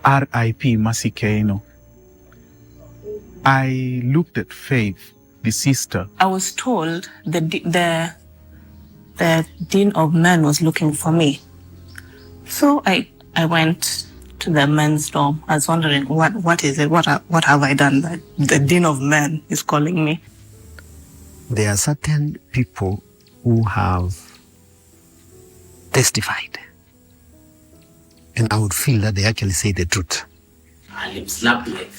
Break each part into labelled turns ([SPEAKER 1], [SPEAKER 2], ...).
[SPEAKER 1] R.I.P. Mercy Keino. I looked at Faith, the sister.
[SPEAKER 2] I was told the Dean of Men was looking for me. So I went to the men's dorm. I was wondering, what is it? What have I done that the Dean of Men is calling me?
[SPEAKER 3] There are certain people who have testified, and I would feel that they actually say the truth.
[SPEAKER 4] I slapped like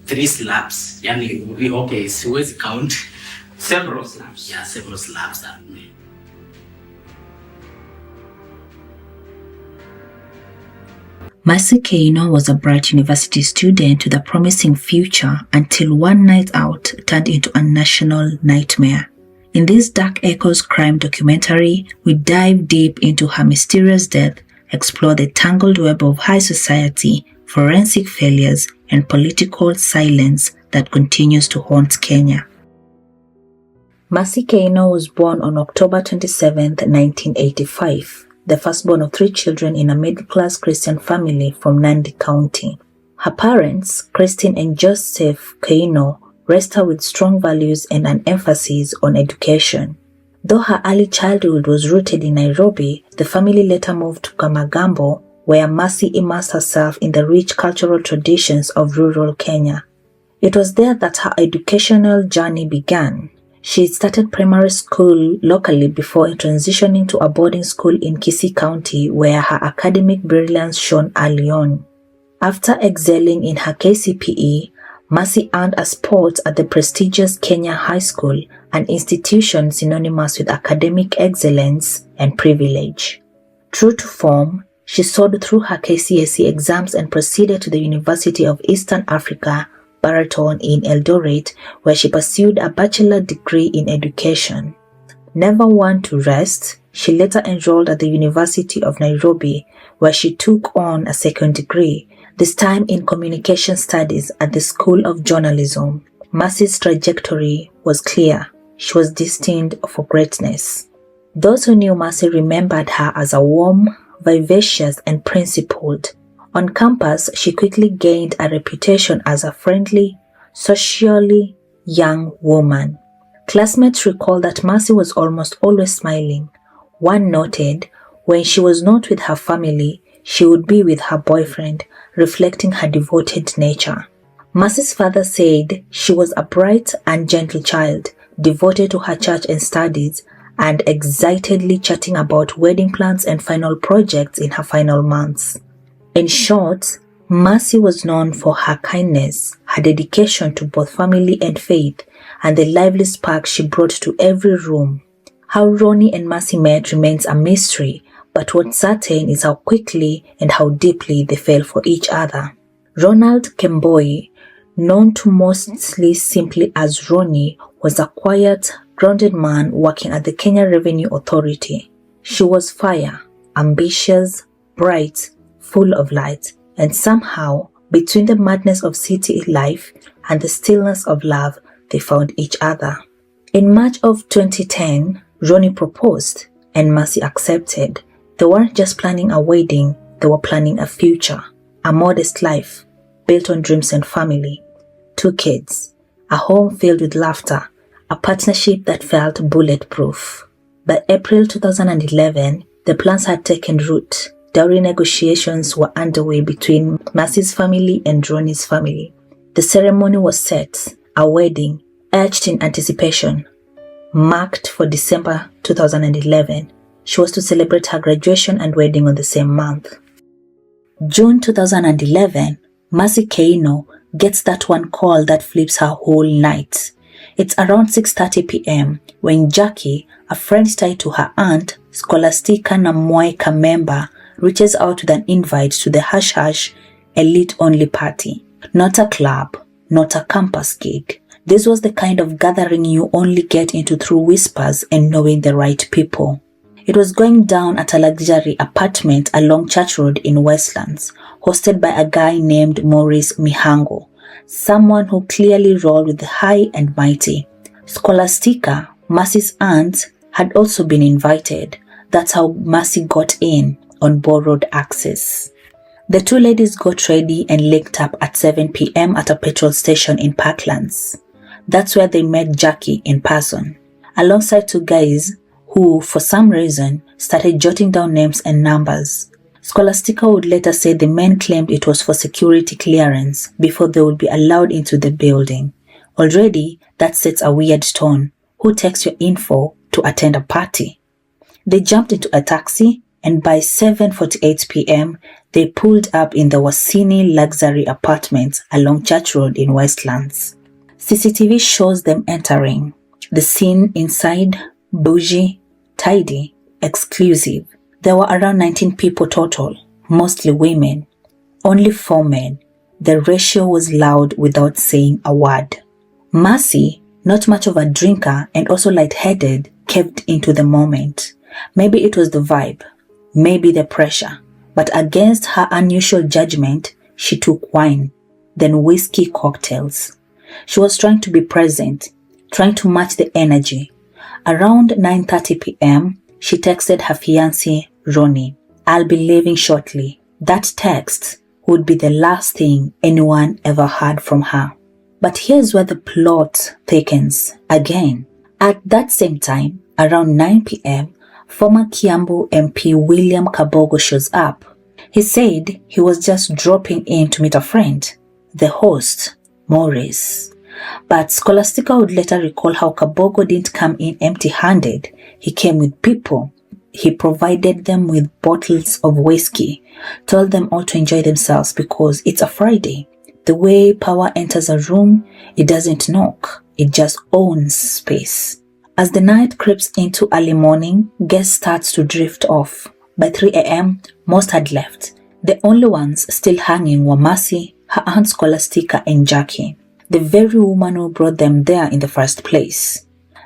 [SPEAKER 4] 3 slaps. Yani, okay, siwezi count. Several slaps. Yeah, several slaps at me.
[SPEAKER 5] Mercy Keino was a bright university student with a promising future until one night out turned into a national nightmare. In this Dark Echoes crime documentary, we dive deep into her mysterious death, explore the tangled web of high society, forensic failures, and political silence that continues to haunt Kenya. Mercy Keino was born on October 27, 1985. The firstborn of 3 children in a middle-class Christian family from Nandi County. Her parents, Christine and Joseph Keino, raised her with strong values and an emphasis on education. Though her early childhood was rooted in Nairobi, the family later moved to Kamagambo, where Mercy immersed herself in the rich cultural traditions of rural Kenya. It was there that her educational journey began. She started primary school locally before transitioning to a boarding school in Kisii County, where her academic brilliance shone early on. After excelling in her KCPE, Mercy earned a spot at the prestigious Kenya High School, an institution synonymous with academic excellence and privilege. True to form, she soared through her KCSE exams and proceeded to the University of Eastern Africa, Baraton in Eldoret, where she pursued a bachelor degree in education. Never one to rest, she later enrolled at the University of Nairobi, where she took on a second degree, this time in communication studies at the School of Journalism. Mercy's trajectory was clear. She was destined for greatness. Those who knew Mercy remembered her as a warm, vivacious, and principled. On campus, she quickly gained a reputation as a friendly, socially young woman. Classmates recall that Mercy was almost always smiling. One noted, when she was not with her family, she would be with her boyfriend, reflecting her devoted nature. Mercy's father said she was a bright and gentle child, devoted to her church and studies, and excitedly chatting about wedding plans and final projects in her final months. In short, Mercy was known for her kindness, her dedication to both family and faith, and the lively spark she brought to every room. How Ronnie and Mercy met remains a mystery, but what's certain is how quickly and how deeply they fell for each other. Ronald Kemboi, known to mostly simply as Ronnie, was a quiet, grounded man working at the Kenya Revenue Authority. She was fire, ambitious, bright, full of light, and somehow, between the madness of city life and the stillness of love, they found each other. In March of 2010, Ronnie proposed, and Mercy accepted. They weren't just planning a wedding, they were planning a future, a modest life, built on dreams and family. 2 kids, a home filled with laughter, a partnership that felt bulletproof. By April 2011, the plans had taken root. Dowry negotiations were underway between Mercy's family and Ronnie's family. The ceremony was set, a wedding, etched in anticipation, marked for December 2011. She was to celebrate her graduation and wedding on the same month. June 2011, Mercy Keino gets that one call that flips her whole night. It's around 6:30 p.m. when Jackie, a friend tied to her aunt, Scholastica Namwaika member, reaches out with an invite to the Hush Hush elite-only party. Not a club, not a campus gig. This was the kind of gathering you only get into through whispers and knowing the right people. It was going down at a luxury apartment along Church Road in Westlands, hosted by a guy named Maurice Mihango, someone who clearly rolled with the high and mighty. Scholastica, Mercy's aunt, had also been invited. That's how Mercy got in, on borrowed access. The two ladies got ready and linked up at 7 p.m. at a petrol station in Parklands. That's where they met Jackie in person, alongside two guys who, for some reason, started jotting down names and numbers. Scholastica would later say the men claimed it was for security clearance before they would be allowed into the building. Already, that sets a weird tone. Who takes your info to attend a party? They jumped into a taxi, and by 7:48 p.m., they pulled up in the Wasini luxury apartment along Church Road in Westlands. CCTV shows them entering. The scene inside, bougie, tidy, exclusive. There were around 19 people total, mostly women. Only 4 men. The ratio was loud without saying a word. Mercy, not much of a drinker and also lightheaded, caved into the moment. Maybe it was the vibe, maybe the pressure, but against her unusual judgment, she took wine, then whiskey cocktails. She was trying to be present, trying to match the energy. Around 9:30 p.m., she texted her fiancé, Ronnie, "I'll be leaving shortly." That text would be the last thing anyone ever heard from her. But here's where the plot thickens again. At that same time, around 9 p.m., former Kiambu MP William Kabogo shows up. He said he was just dropping in to meet a friend, the host, Maurice. But Scholastica would later recall how Kabogo didn't come in empty-handed. He came with people. He provided them with bottles of whiskey, told them all to enjoy themselves because it's a Friday. The way power enters a room, it doesn't knock, it just owns space. As the night creeps into early morning, guests start to drift off. By 3 a.m., most had left. The only ones still hanging were Mercy, her aunt Scholastica, and Jackie, the very woman who brought them there in the first place.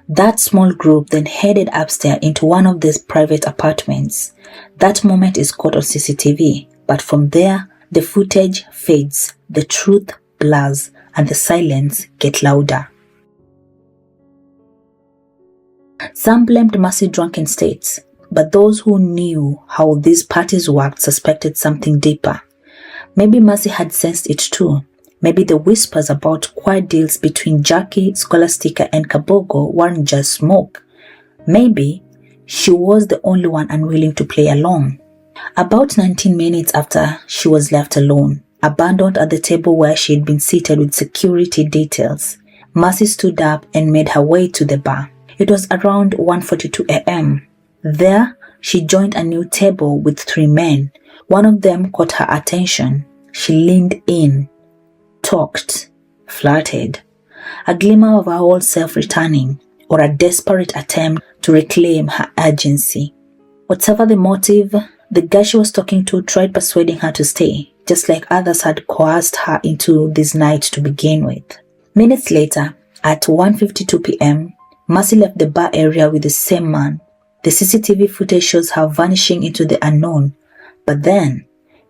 [SPEAKER 5] That small group then headed upstairs into one of these private apartments. That moment is caught on CCTV, but from there, the footage fades, the truth blurs, and the silence gets louder. Some blamed Mercy's drunken states, but those who knew how these parties worked suspected something deeper. Maybe Mercy had sensed it too. Maybe the whispers about quiet deals between Jackie, Scholastica, and Kabogo weren't just smoke. Maybe she was the only one unwilling to play along. About 19 minutes after she was left alone, abandoned at the table where she had been seated with security details, Mercy stood up and made her way to the bar. It was around 1:42 a.m. There, she joined a new table with 3 men. One of them caught her attention. She leaned in, talked, flirted. A glimmer of her old self returning, or a desperate attempt to reclaim her agency. Whatever the motive, the guy she was talking to tried persuading her to stay, just like others had coerced her into this night to begin with. Minutes later, at 1:52 p.m., Mercy left the bar area with the same man. The CCTV footage shows her vanishing into the unknown. But then,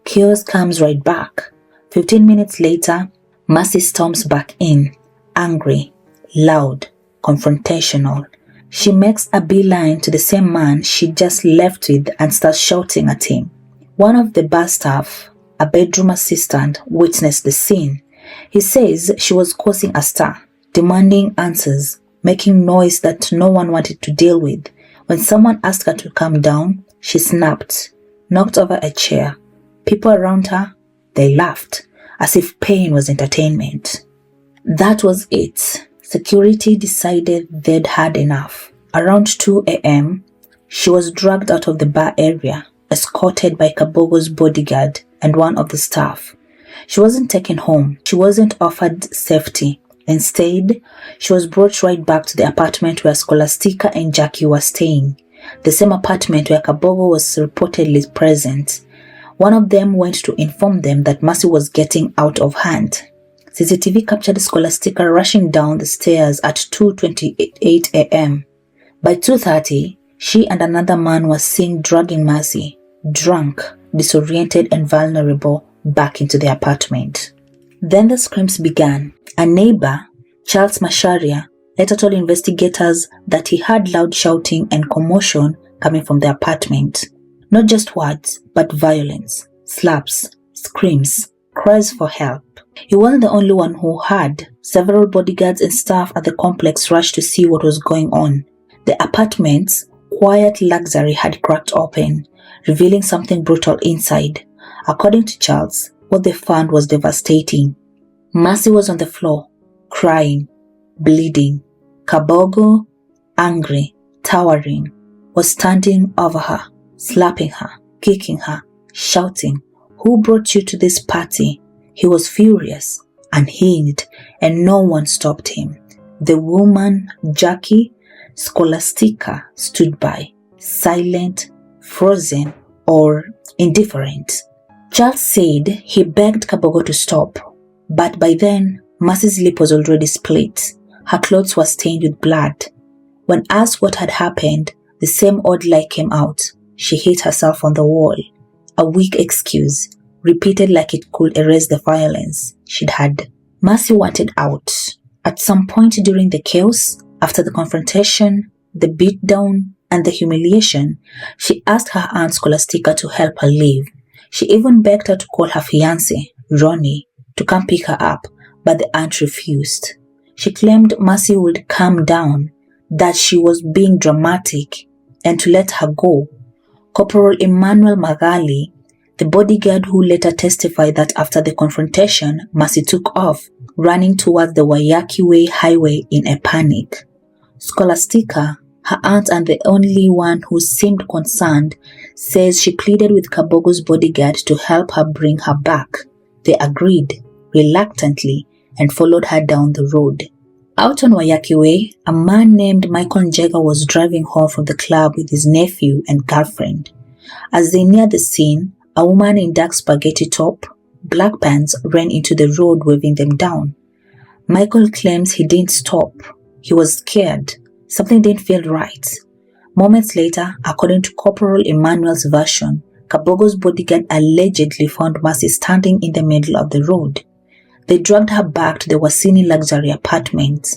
[SPEAKER 5] chaos comes right back. 15 minutes later, Mercy storms back in, angry, loud, confrontational. She makes a beeline to the same man she just left with and starts shouting at him. One of the bar staff, a bedroom assistant, witnessed the scene. He says she was causing a stir, demanding answers, making noise that no one wanted to deal with. When someone asked her to calm down, she snapped, knocked over a chair. People around her, they laughed, as if pain was entertainment. That was it. Security decided they'd had enough. Around 2 a.m., she was dragged out of the bar area, escorted by Kabogo's bodyguard and one of the staff. She wasn't taken home. She wasn't offered safety. Instead, she was brought right back to the apartment where Scholastica and Jackie were staying, the same apartment where Kabogo was reportedly present. One of them went to inform them that Mercy was getting out of hand. CCTV captured Scholastica rushing down the stairs at 2:28 a.m. By 2:30, she and another man were seen dragging Mercy, drunk, disoriented and vulnerable, back into the apartment. Then the screams began. A neighbor, Charles Masharia, later told investigators that he heard loud shouting and commotion coming from the apartment. Not just words, but violence, slaps, screams, cries for help. He wasn't the only one who heard. Several bodyguards and staff at the complex rushed to see what was going on. The apartment's quiet luxury had cracked open, revealing something brutal inside. According to Charles, what they found was devastating. Mercy was on the floor, crying, bleeding. Kabogo, angry, towering, was standing over her, slapping her, kicking her, shouting, "Who brought you to this party?" He was furious, unhinged, and no one stopped him. The woman, Jackie, Scholastica, stood by, silent, frozen, or indifferent. Charles said he begged Kabogo to stop, but by then, Mercy's lip was already split. Her clothes were stained with blood. When asked what had happened, the same odd lie came out. She hit herself on the wall. A weak excuse, repeated like it could erase the violence she'd had. Mercy wanted out. At some point during the chaos, after the confrontation, the beatdown, and the humiliation, she asked her aunt Scholastica to help her leave. She even begged her to call her fiancé, Ronnie, to come pick her up, but the aunt refused. She claimed Mercy would calm down, that she was being dramatic, and to let her go. Corporal Emmanuel Magali, the bodyguard who later testified that after the confrontation, Mercy took off, running towards the Waiyaki Way highway in a panic. Scholastica, her aunt and the only one who seemed concerned, says she pleaded with Kabogo's bodyguard to help her bring her back. They agreed, reluctantly, and followed her down the road. Out on Waiyaki Way, a man named Michael Njega was driving home from the club with his nephew and girlfriend. As they neared the scene, a woman in dark spaghetti top, black pants ran into the road waving them down. Michael claims he didn't stop. He was scared. Something didn't feel right. Moments later, according to Corporal Emmanuel's version, Kabogo's bodyguard allegedly found Mercy standing in the middle of the road. They dragged her back to the Wasini luxury apartment,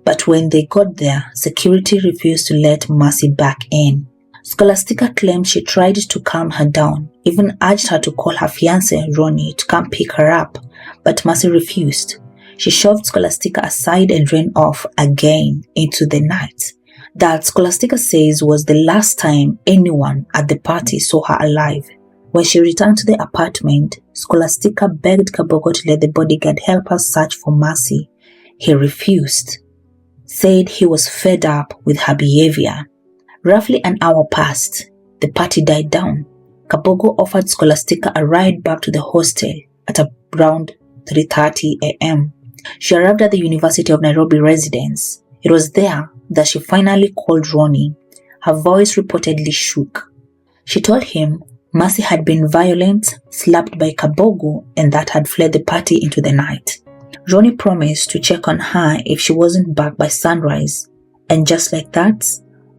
[SPEAKER 5] but when they got there, security refused to let Mercy back in. Scholastica claimed she tried to calm her down, even urged her to call her fiancé, Ronnie, to come pick her up, but Mercy refused. She shoved Scholastica aside and ran off again into the night. That, Scholastica says, was the last time anyone at the party saw her alive. When she returned to the apartment, Scholastica begged Kabogo to let the bodyguard help her search for Mercy. He refused, said he was fed up with her behavior. Roughly an hour passed. The party died down. Kabogo offered Scholastica a ride back to the hostel at around 3:30 a.m. She arrived at the University of Nairobi residence. It was there that she finally called Ronnie. Her voice reportedly shook. She told him Mercy had been violent, slapped by Kabogo, and that had fled the party into the night. Ronnie promised to check on her if she wasn't back by sunrise, and just like that,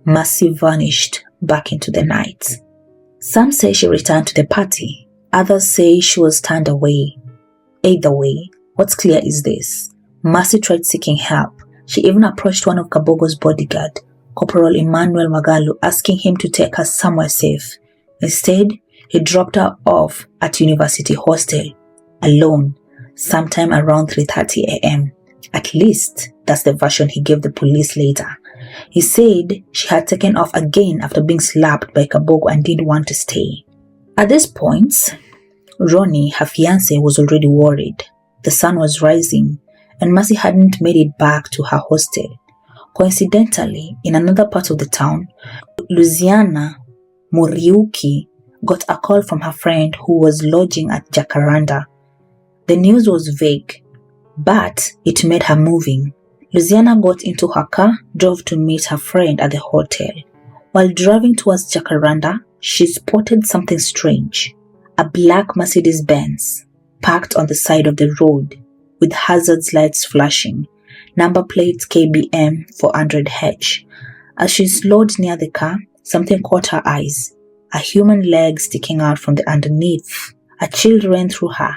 [SPEAKER 5] Mercy vanished back into the night. Some say she returned to the party, others say she was turned away. Either way, what's clear is this: Mercy tried seeking help. She even approached one of Kabogo's bodyguard, Corporal Emmanuel Magalu, asking him to take her somewhere safe. Instead, he dropped her off at University Hostel, alone, sometime around 3:30 a.m. At least, that's the version he gave the police later. He said she had taken off again after being slapped by Kabogo and didn't want to stay. At this point, Ronnie, her fiancé, was already worried. The sun was rising, and Mercy hadn't made it back to her hostel. Coincidentally, in another part of the town, Luciana Muriuki got a call from her friend who was lodging at Jacaranda. The news was vague, but it made her moving. Luciana got into her car, drove to meet her friend at the hotel. While driving towards Jacaranda, she spotted something strange. A black Mercedes-Benz, parked on the side of the road, with hazard lights flashing, number plate KBM 400H. As she slowed near the car, something caught her eyes. A human leg sticking out from the underneath. A chill ran through her.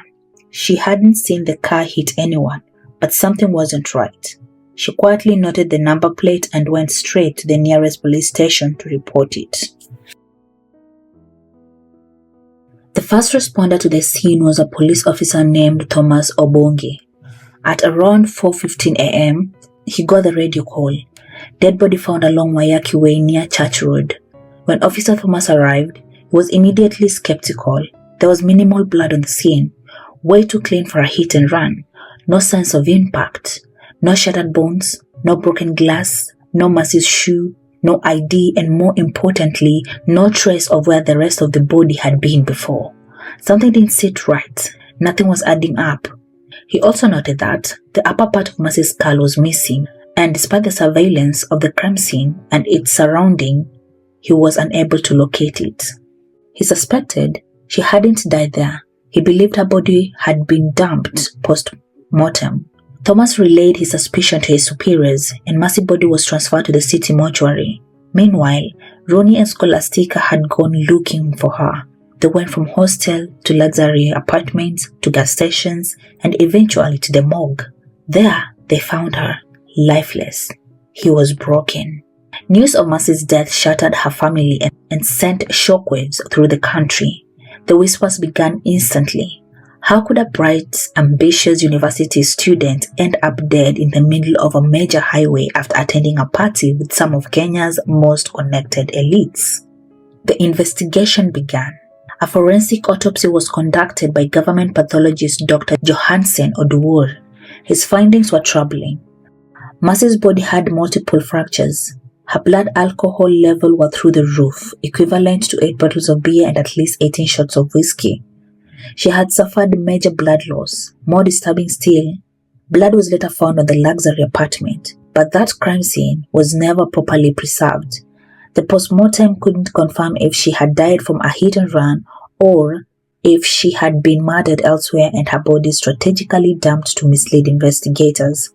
[SPEAKER 5] She hadn't seen the car hit anyone, but something wasn't right. She quietly noted the number plate and went straight to the nearest police station to report it. The first responder to the scene was a police officer named Thomas Obongi. At around 4:15 a.m., he got the radio call. Dead body found along Waiyaki Way near Church Road. When Officer Thomas arrived, he was immediately skeptical. There was minimal blood on the scene, way too clean for a hit and run, no signs of impact, no shattered bones, no broken glass, no Mercy's shoe, no ID, and more importantly, no trace of where the rest of the body had been before. Something didn't sit right. Nothing was adding up. He also noted that the upper part of Mercy's skull was missing, and despite the surveillance of the crime scene and its surrounding, he was unable to locate it. He suspected she hadn't died there. He believed her body had been dumped post-mortem. Thomas relayed his suspicion to his superiors, and Mercy's body was transferred to the city mortuary. Meanwhile, Ronnie and Scholastica had gone looking for her. They went from hostel to luxury apartments to gas stations and eventually to the morgue. There, they found her, lifeless. He was broken. News of Mercy's death shattered her family and sent shockwaves through the country. The whispers began instantly. How could a bright, ambitious university student end up dead in the middle of a major highway after attending a party with some of Kenya's most connected elites? The investigation began. A forensic autopsy was conducted by government pathologist Dr. Johansen Oduor. His findings were troubling. Mercy's body had multiple fractures. Her blood alcohol level was through the roof, equivalent to 8 bottles of beer and at least 18 shots of whiskey. She had suffered major blood loss. More disturbing still, blood was later found on the luxury apartment, but that crime scene was never properly preserved. The post-mortem couldn't confirm if she had died from a hit and run or if she had been murdered elsewhere and her body strategically dumped to mislead investigators.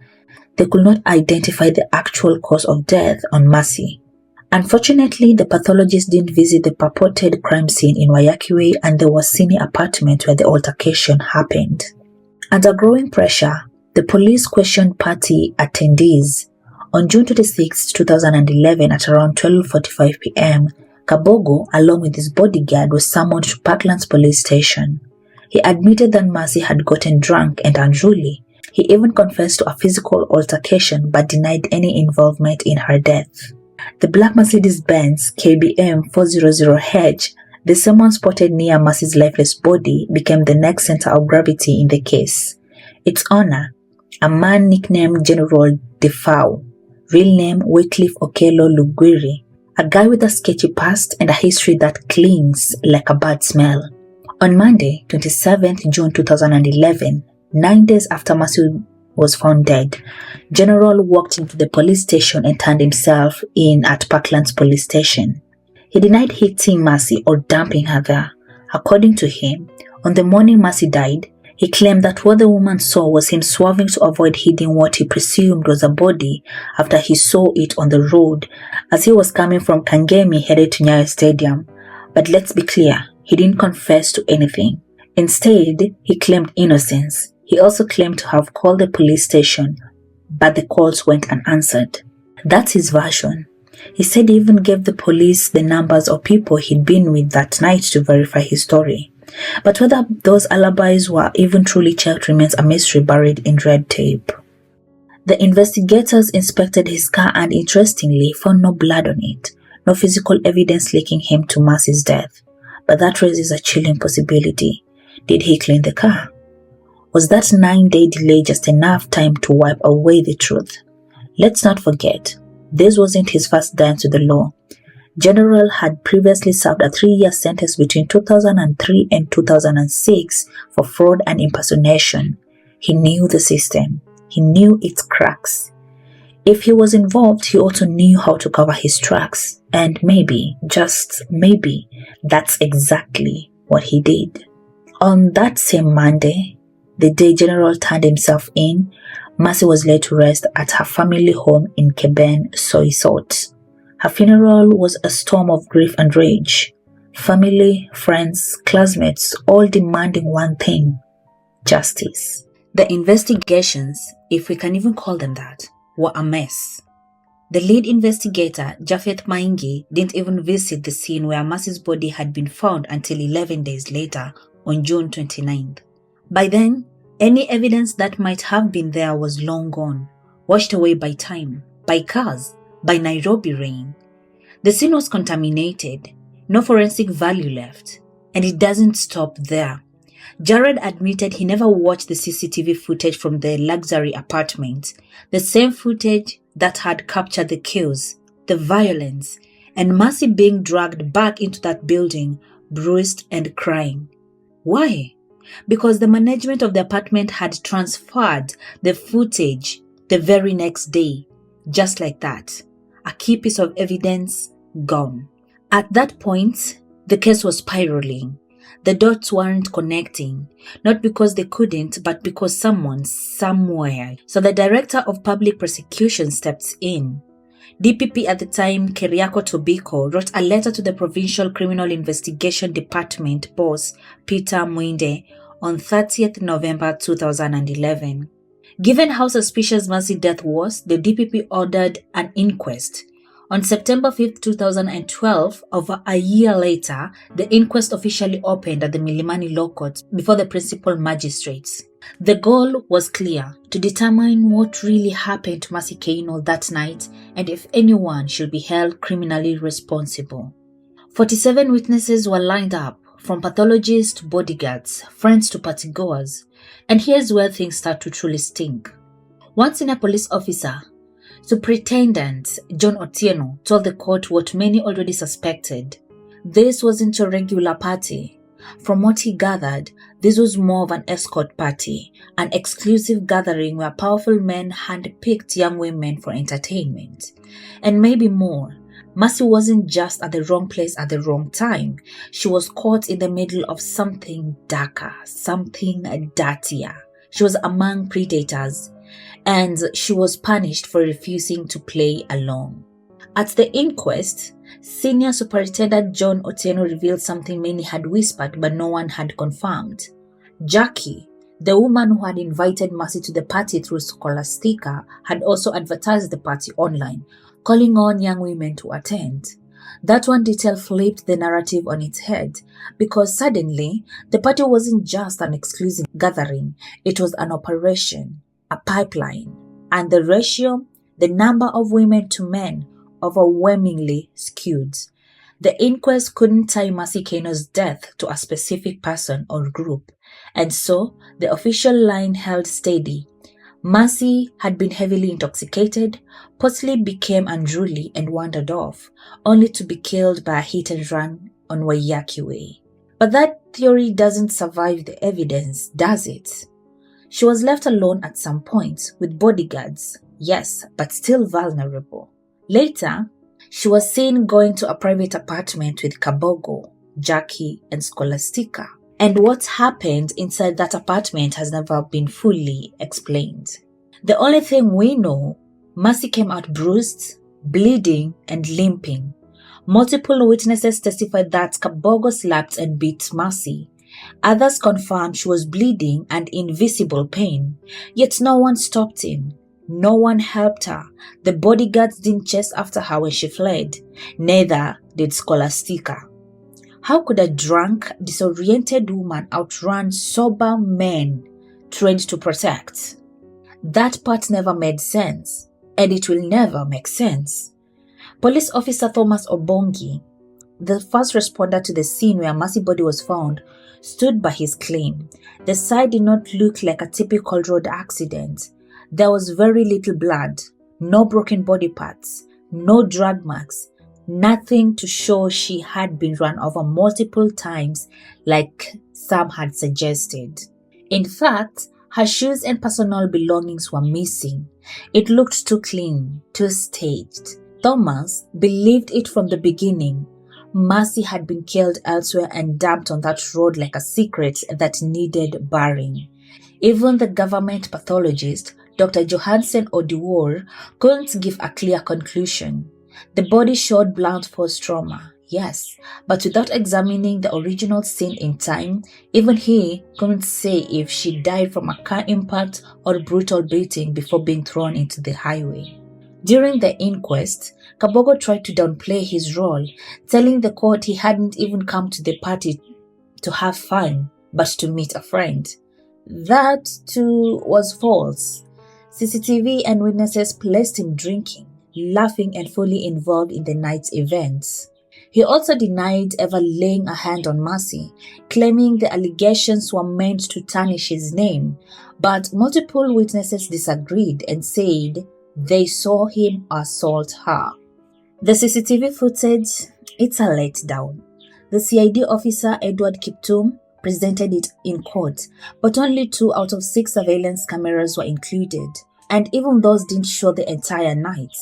[SPEAKER 5] They could not identify the actual cause of death on Mercy. Unfortunately, the pathologist didn't visit the purported crime scene in Waiyaki Way and the Wasini apartment where the altercation happened. Under growing pressure, the police questioned party attendees. On June 26, 2011 at around 12:45 p.m., Kabogo, along with his bodyguard, was summoned to Parklands police station. He admitted that Mercy had gotten drunk and unruly. He even confessed to a physical altercation but denied any involvement in her death. The black Mercedes-Benz KBM 400H, the same one spotted near Mercy's lifeless body, became the next center of gravity in the case. Its owner, a man nicknamed General Defau, real name Wycliffe Okello Lugwiri, a guy with a sketchy past and a history that clings like a bad smell. On Monday, 27th June 2011, 9 days after Mercy was found dead, General walked into the police station and turned himself in at Parklands police station. He denied hitting Mercy or dumping her there. According to him, on the morning Mercy died, he claimed that what the woman saw was him swerving to avoid hitting what he presumed was a body after he saw it on the road as he was coming from Kangemi headed to Nyayo Stadium. But let's be clear, he didn't confess to anything. Instead, he claimed innocence. He also claimed to have called the police station, but the calls went unanswered. That's his version. He said he even gave the police the numbers of people he'd been with that night to verify his story. But whether those alibis were even truly checked remains a mystery buried in red tape. The investigators inspected his car and interestingly found no blood on it, no physical evidence linking him to Mercy's death. But that raises a chilling possibility. Did he clean the car? Was that 9-day delay just enough time to wipe away the truth? Let's not forget, this wasn't his first dance with the law. General had previously served a 3-year sentence between 2003 and 2006 for fraud and impersonation. He knew the system. He knew its cracks. If he was involved, he also knew how to cover his tracks. And maybe, just maybe, that's exactly what he did. On that same Monday, the day General turned himself in, Mercy was laid to rest at her family home in Keben, Soisot. Her funeral was a storm of grief and rage. Family, friends, classmates, all demanding one thing: justice. The investigations, if we can even call them that, were a mess. The lead investigator, Japhet Maingi, didn't even visit the scene where Mercy's body had been found until 11 days later, on June 29th. By then, any evidence that might have been there was long gone, washed away by time, by cars, by Nairobi rain. The scene was contaminated, no forensic value left, and it doesn't stop there. Jared admitted he never watched the CCTV footage from the luxury apartment, the same footage that had captured the kills, the violence, and Mercy being dragged back into that building, bruised and crying. Why? Because the management of the apartment had transferred the footage the very next day, just like that. A key piece of evidence gone. At that point, the case was spiraling. The dots weren't connecting, not because they couldn't, but because someone, somewhere. So the director of public prosecution stepped in. DPP at the time, Keriako Tobiko, wrote a letter to the Provincial Criminal Investigation Department boss, Peter Mwinde, on 30th November 2011. Given how suspicious Mercy's death was, the DPP ordered an inquest. On September 5, 2012, over a year later, the inquest officially opened at the Milimani Law Court before the principal magistrates. The goal was clear: to determine what really happened to Mercy Keino that night and if anyone should be held criminally responsible. 47 witnesses were lined up, from pathologists to bodyguards, friends to partygoers. And here's where things start to truly stink. One senior police officer, Superintendent John Otieno, told the court what many already suspected. This wasn't a regular party. From what he gathered, this was more of an escort party, an exclusive gathering where powerful men handpicked young women for entertainment. And maybe more. Mercy wasn't just at the wrong place at the wrong time. She was caught in the middle of something darker, something dirtier. She was among predators, and she was punished for refusing to play along. At the inquest, Senior Superintendent John Otieno revealed something many had whispered but no one had confirmed. Jackie, the woman who had invited Mercy to the party through Scholastica, had also advertised the party online, calling on young women to attend. That one detail flipped the narrative on its head, because suddenly, the party wasn't just an exclusive gathering, it was an operation, a pipeline, and the ratio, the number of women to men, overwhelmingly skewed. The inquest couldn't tie Mercy Keino's death to a specific person or group, and so the official line held steady. Mercy had been heavily intoxicated, possibly became unruly and wandered off, only to be killed by a hit and run on Waiyaki Way. But that theory doesn't survive the evidence, does it? She was left alone at some point, with bodyguards, yes, but still vulnerable. Later, she was seen going to a private apartment with Kabogo, Jackie, and Scholastica. And what happened inside that apartment has never been fully explained. The only thing we know, Mercy came out bruised, bleeding, and limping. Multiple witnesses testified that Kabogo slapped and beat Mercy. Others confirmed she was bleeding and in visible pain, yet no one stopped him. No one helped her. The bodyguards didn't chase after her when she fled. Neither did Scholastica. How could a drunk, disoriented woman outrun sober men trained to protect? That part never made sense, and it will never make sense. Police Officer Thomas Obongi, the first responder to the scene where Mercy's body was found, stood by his claim. The site did not look like a typical road accident. There was very little blood, no broken body parts, no drag marks, nothing to show she had been run over multiple times like some had suggested. In fact, her shoes and personal belongings were missing. It looked too clean, too staged. Thomas believed it from the beginning. Mercy had been killed elsewhere and dumped on that road like a secret that needed burying. Even the government pathologist, Dr. Johansen Odiwar, couldn't give a clear conclusion. The body showed blunt force trauma, yes, but without examining the original scene in time, even he couldn't say if she died from a car impact or brutal beating before being thrown into the highway. During the inquest, Kabogo tried to downplay his role, telling the court he hadn't even come to the party to have fun, but to meet a friend. That, too, was false. CCTV and witnesses placed him drinking, laughing, and fully involved in the night's events. He also denied ever laying a hand on Mercy, claiming the allegations were meant to tarnish his name, but multiple witnesses disagreed and said they saw him assault her. The CCTV footage, it's a letdown. The CID officer Edward Kiptum presented it in court, but only 2 out of 6 surveillance cameras were included, and even those didn't show the entire night.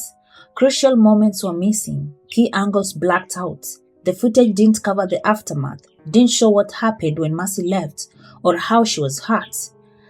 [SPEAKER 5] Crucial moments were missing, key angles blacked out. The footage didn't cover the aftermath, didn't show what happened when Mercy left, or how she was hurt.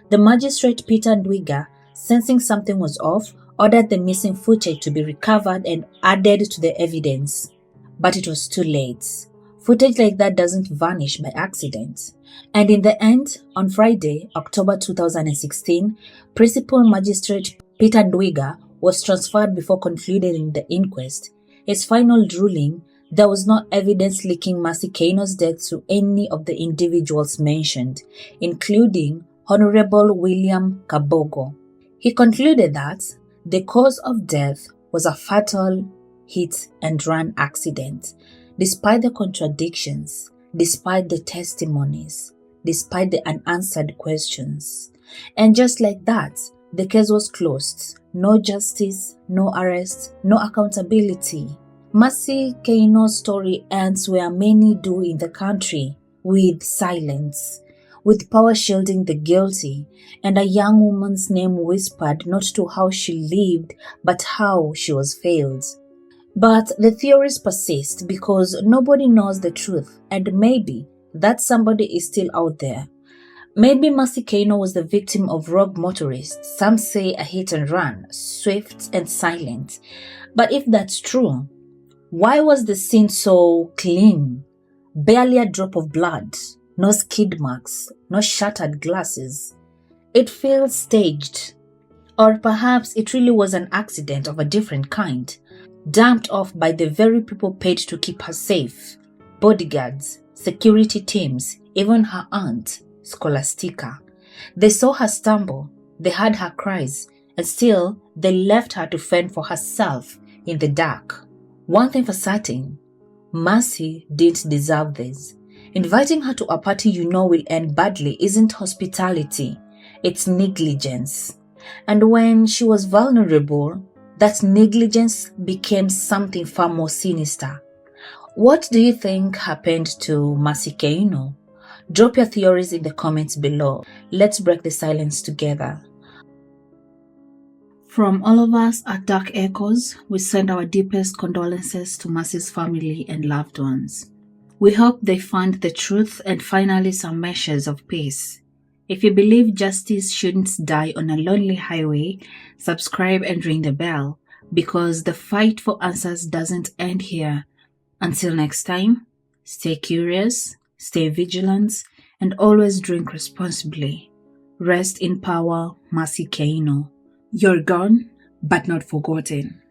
[SPEAKER 5] The magistrate Peter Ndwiga, sensing something was off, ordered the missing footage to be recovered and added to the evidence. But it was too late. Footage like that doesn't vanish by accident. And in the end, on Friday, October 2016, Principal Magistrate Peter Ndwiga was transferred before concluding the inquest. His final ruling, there was no evidence linking Mercy Keino's death to any of the individuals mentioned, including Honorable William Kabogo. He concluded that the cause of death was a fatal hit-and-run accident, despite the contradictions, despite the testimonies, despite the unanswered questions. And just like that, the case was closed. No justice, no arrest, no accountability. Mercy Keino's story ends where many do in the country, with silence, with power shielding the guilty, and a young woman's name whispered not to how she lived, but how she was failed. But the theories persist because nobody knows the truth, and maybe that somebody is still out there. Maybe Mercy Keino was the victim of rogue motorists, some say a hit and run, swift and silent. But if that's true, why was the scene so clean? Barely a drop of blood, no skid marks, no shattered glasses. It feels staged. Or perhaps it really was an accident of a different kind, dumped off by the very people paid to keep her safe. Bodyguards, security teams, even her aunt, Scholastica. They saw her stumble, they heard her cries, and still they left her to fend for herself in the dark. One thing for certain, Mercy didn't deserve this. Inviting her to a party you know will end badly isn't hospitality, it's negligence. And when she was vulnerable, that negligence became something far more sinister. What do you think happened to Mercy Keino? Drop your theories in the comments below. Let's break the silence together. From all of us at Dark Echoes, we send our deepest condolences to Mercy's family and loved ones. We hope they find the truth and finally some measures of peace. If you believe justice shouldn't die on a lonely highway, subscribe and ring the bell, because the fight for answers doesn't end here. Until next time, stay curious, stay vigilant, and always drink responsibly. Rest in power, Mercy Keino. You're gone, but not forgotten.